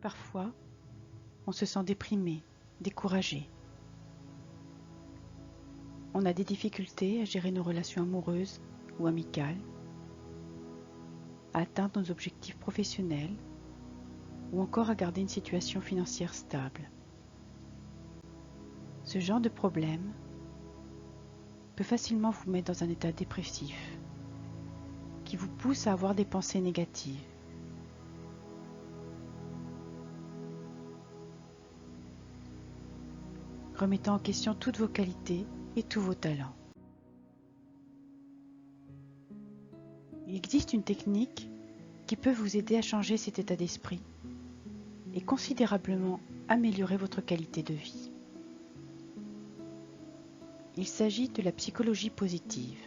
Parfois, on se sent déprimé, découragé. On a des difficultés à gérer nos relations amoureuses ou amicales, à atteindre nos objectifs professionnels ou encore à garder une situation financière stable. Ce genre de problème peut facilement vous mettre dans un état dépressif qui vous pousse à avoir des pensées négatives. Remettant en question toutes vos qualités et tous vos talents. Il existe une technique qui peut vous aider à changer cet état d'esprit et considérablement améliorer votre qualité de vie. Il s'agit de la psychologie positive.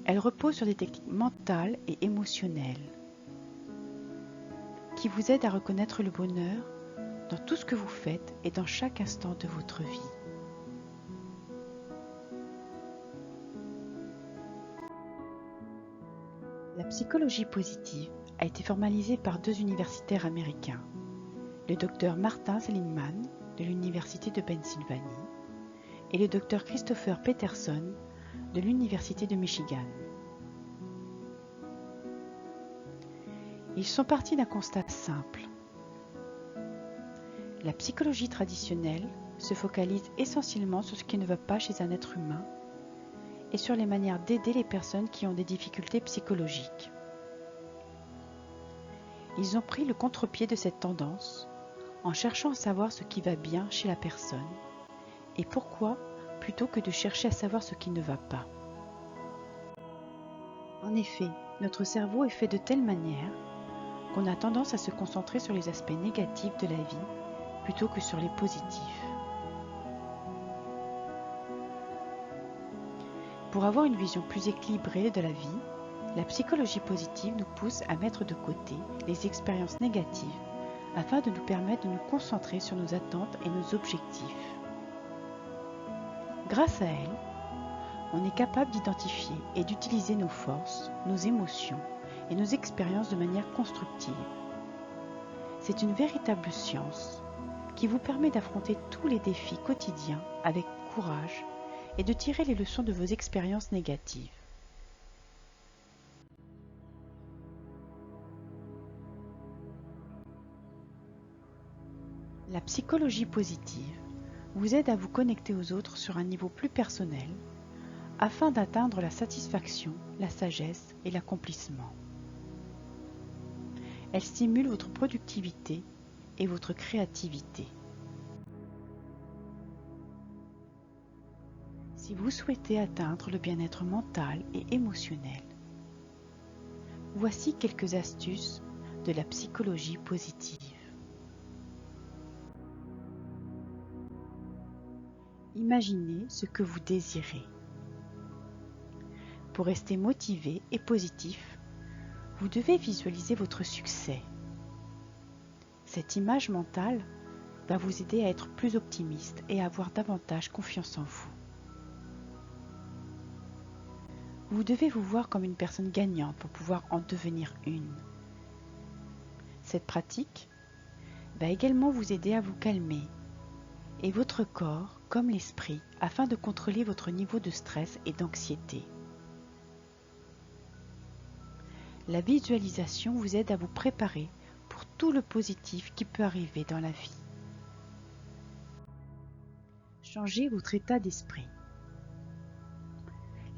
Elle repose sur des techniques mentales et émotionnelles qui vous aident à reconnaître le bonheur dans tout ce que vous faites et dans chaque instant de votre vie. La psychologie positive a été formalisée par deux universitaires américains, le Dr Martin Seligman de l'Université de Pennsylvanie et le Dr Christopher Peterson de l'Université de Michigan. Ils sont partis d'un constat simple. La psychologie traditionnelle se focalise essentiellement sur ce qui ne va pas chez un être humain et sur les manières d'aider les personnes qui ont des difficultés psychologiques. Ils ont pris le contre-pied de cette tendance en cherchant à savoir ce qui va bien chez la personne et pourquoi plutôt que de chercher à savoir ce qui ne va pas. En effet, notre cerveau est fait de telle manière qu'on a tendance à se concentrer sur les aspects négatifs de la vie plutôt que sur les positifs. Pour avoir une vision plus équilibrée de la vie, la psychologie positive nous pousse à mettre de côté les expériences négatives afin de nous permettre de nous concentrer sur nos attentes et nos objectifs. Grâce à elle, on est capable d'identifier et d'utiliser nos forces, nos émotions et nos expériences de manière constructive. C'est une véritable science qui vous permet d'affronter tous les défis quotidiens avec courage et de tirer les leçons de vos expériences négatives. La psychologie positive vous aide à vous connecter aux autres sur un niveau plus personnel afin d'atteindre la satisfaction, la sagesse et l'accomplissement. Elle stimule votre productivité et votre créativité. Si vous souhaitez atteindre le bien-être mental et émotionnel, voici quelques astuces de la psychologie positive. Imaginez ce que vous désirez. Pour rester motivé et positif, vous devez visualiser votre succès. Cette image mentale va vous aider à être plus optimiste et à avoir davantage confiance en vous. Vous devez vous voir comme une personne gagnante pour pouvoir en devenir une. Cette pratique va également vous aider à vous calmer et votre corps comme l'esprit afin de contrôler votre niveau de stress et d'anxiété. La visualisation vous aide à vous préparer pour tout le positif qui peut arriver dans la vie. Changez votre état d'esprit.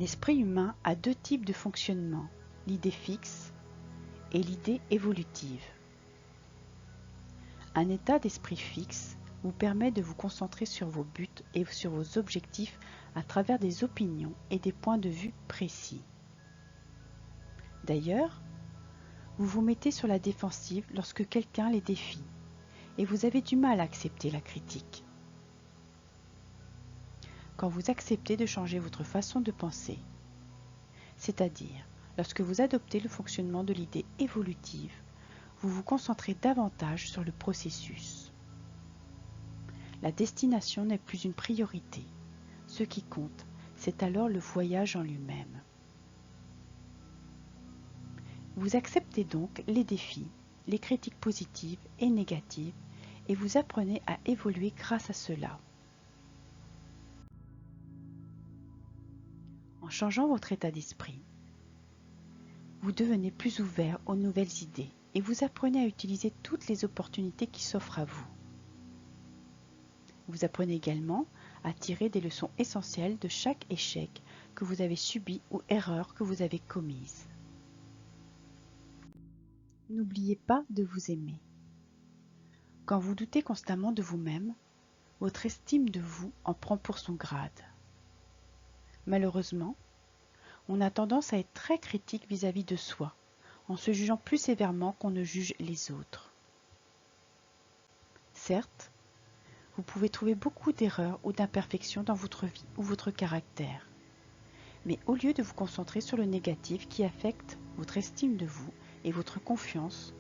L'esprit humain a deux types de fonctionnement, l'idée fixe et l'idée évolutive. Un état d'esprit fixe vous permet de vous concentrer sur vos buts et sur vos objectifs à travers des opinions et des points de vue précis. D'ailleurs, vous vous mettez sur la défensive lorsque quelqu'un les défie et vous avez du mal à accepter la critique. Quand vous acceptez de changer votre façon de penser, c'est-à-dire lorsque vous adoptez le fonctionnement de l'idée évolutive, vous vous concentrez davantage sur le processus. La destination n'est plus une priorité. Ce qui compte, c'est alors le voyage en lui-même. Vous acceptez donc les défis les critiques positives et négatives et vous apprenez à évoluer grâce à cela. En changeant votre état d'esprit, vous devenez plus ouvert aux nouvelles idées et vous apprenez à utiliser toutes les opportunités qui s'offrent à vous. Vous apprenez également à tirer des leçons essentielles de chaque échec que vous avez subi ou erreur que vous avez commise. N'oubliez pas de vous aimer. Quand vous doutez constamment de vous-même, votre estime de vous en prend pour son grade. Malheureusement, on a tendance à être très critique vis-à-vis de soi, en se jugeant plus sévèrement qu'on ne juge les autres. Certes, vous pouvez trouver beaucoup d'erreurs ou d'imperfections dans votre vie ou votre caractère. Mais au lieu de vous concentrer sur le négatif qui affecte votre estime de vous et votre confiance,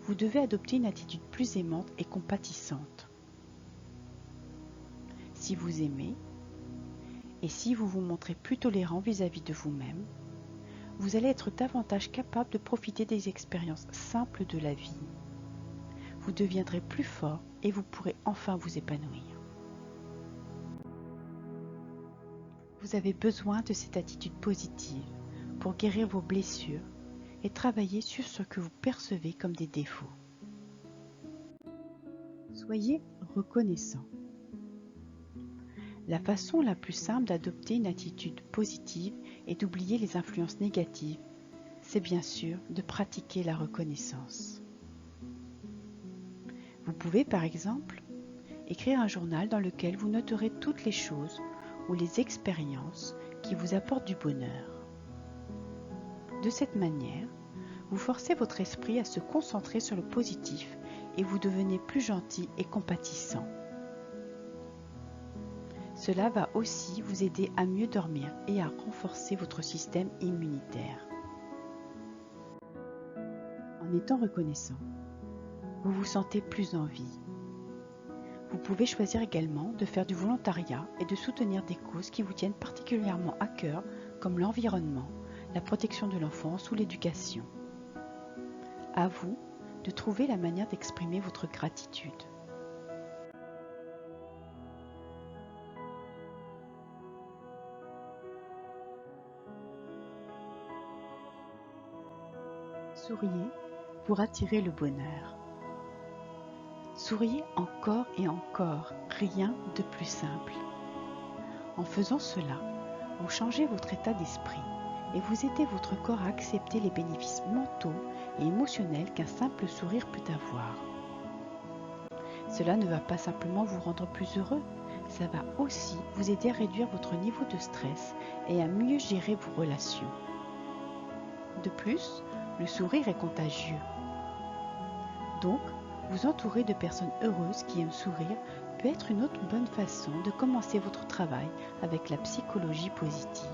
vous devez adopter une attitude plus aimante et compatissante. Si vous aimez, et si vous vous montrez plus tolérant vis-à-vis de vous-même, vous allez être davantage capable de profiter des expériences simples de la vie. Vous deviendrez plus fort et vous pourrez enfin vous épanouir. Vous avez besoin de cette attitude positive pour guérir vos blessures et travailler sur ce que vous percevez comme des défauts. Soyez reconnaissant. La façon la plus simple d'adopter une attitude positive et d'oublier les influences négatives, c'est bien sûr de pratiquer la reconnaissance. Vous pouvez par exemple écrire un journal dans lequel vous noterez toutes les choses ou les expériences qui vous apportent du bonheur. De cette manière, vous forcez votre esprit à se concentrer sur le positif et vous devenez plus gentil et compatissant. Cela va aussi vous aider à mieux dormir et à renforcer votre système immunitaire. En étant reconnaissant, vous vous sentez plus en vie. Vous pouvez choisir également de faire du volontariat et de soutenir des causes qui vous tiennent particulièrement à cœur, comme l'environnement, la protection de l'enfance ou l'éducation. À vous de trouver la manière d'exprimer votre gratitude. Souriez pour attirer le bonheur. Souriez encore et encore, rien de plus simple. En faisant cela, vous changez votre état d'esprit et vous aidez votre corps à accepter les bénéfices mentaux et émotionnels qu'un simple sourire peut avoir. Cela ne va pas simplement vous rendre plus heureux, ça va aussi vous aider à réduire votre niveau de stress et à mieux gérer vos relations. De plus, le sourire est contagieux. Donc, vous entourer de personnes heureuses qui aiment sourire peut être une autre bonne façon de commencer votre travail avec la psychologie positive.